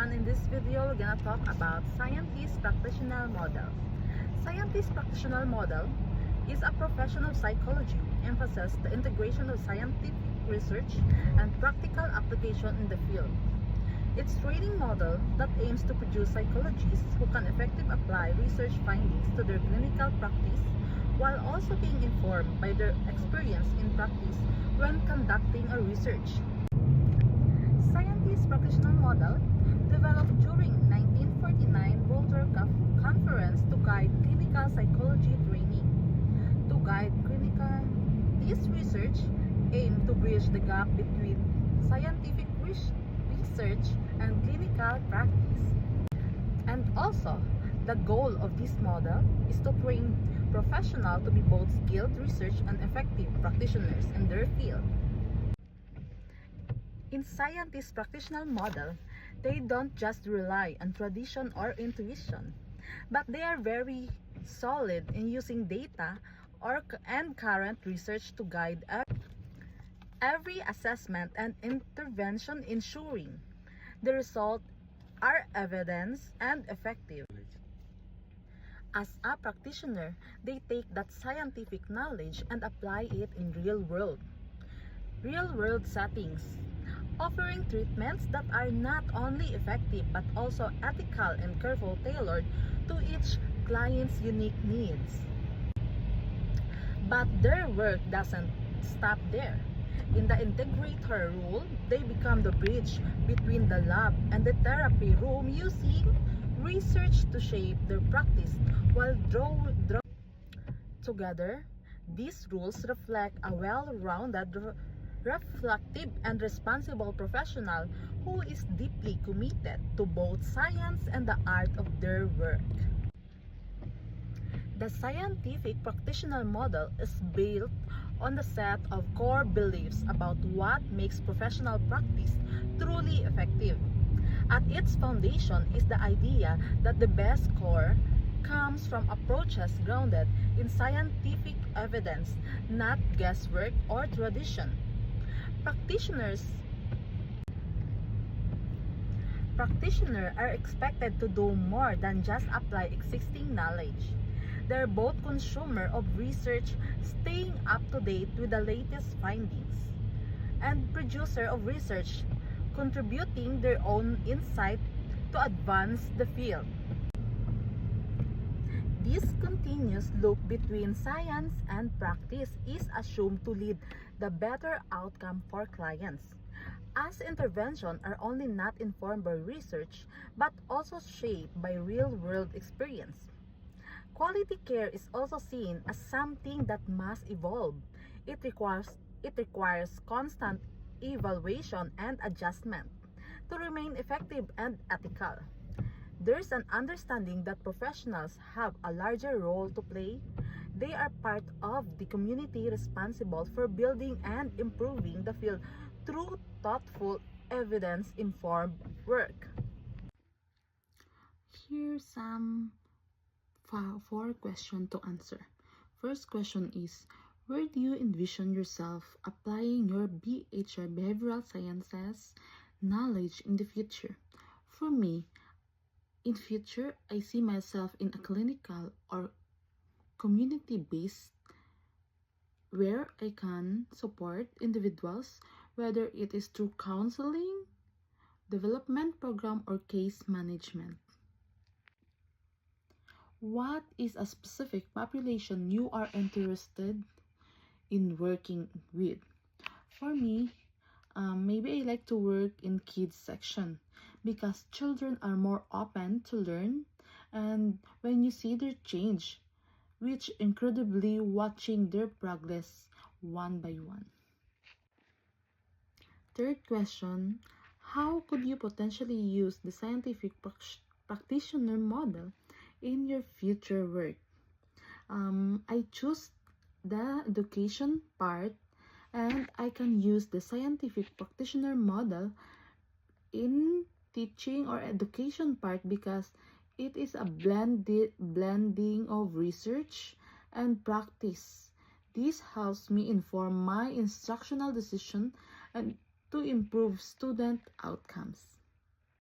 everyone, in this video we're gonna talk about Scientist Practitioner Model. Scientist Practitioner Model is a professional psychology emphasizes the integration of scientific research and practical application in the field. It's training model that aims to produce psychologists who can effectively apply research findings to their clinical practice while also being informed by their experience in practice when conducting a research. Scientist Practitioner Model developed during 1949 Boulder Conference to guide clinical psychology training. To guide this research aimed to bridge the gap between scientific research and clinical practice. And also, the goal of this model is to train professionals to be both skilled research and effective practitioners in their field. In Scientist Practitioner Model, they don't just rely on tradition or intuition, but they are very solid in using data and current research to guide every assessment and intervention, ensuring the results are evidence and effective. As a practitioner, they take that scientific knowledge and apply it in real-world settings, offering treatments that are not only effective but also ethical and carefully tailored to each client's unique needs. But their work doesn't stop there. In the integrator role, they become the bridge between the lab and the therapy room, using research to shape their practice while drawing together. These rules reflect a well-rounded, reflective and responsible professional who is deeply committed to both science and the art of their work. The Scientific Practitioner Model is built on the set of core beliefs about what makes professional practice truly effective. At its foundation is the idea that the best care comes from approaches grounded in scientific evidence, not guesswork or tradition. Practitioners are expected to do more than just apply existing knowledge. They're both consumer of research, staying up to date with the latest findings, and producer of research, contributing their own insight to advance the field. This continuous loop between science and practice is assumed to lead the better outcome for clients, as interventions are only not informed by research but also shaped by real-world experience. Quality care is also seen as something that must evolve. It requires constant evaluation and adjustment to remain effective and ethical. There's an understanding that professionals have a larger role to play. They are part of the community responsible for building and improving the field through thoughtful, evidence-informed work. Here's some 4 questions to answer. First question is, where do you envision yourself applying your BHR behavioral sciences knowledge in the future? For me, in future, I see myself in a clinical or community-based where I can support individuals, whether it is through counseling, development program, or case management. What is a specific population you are interested in working with? For me, maybe I like to work in kids section because children are more open to learn, and when you see their change, which incredibly watching their progress one by one. Third question, how could you potentially use the scientific practitioner model in your future work? I choose the education part, and I can use the scientific practitioner model in teaching or education part because it is a blending of research and practice. This helps me inform my instructional decision and to improve student outcomes.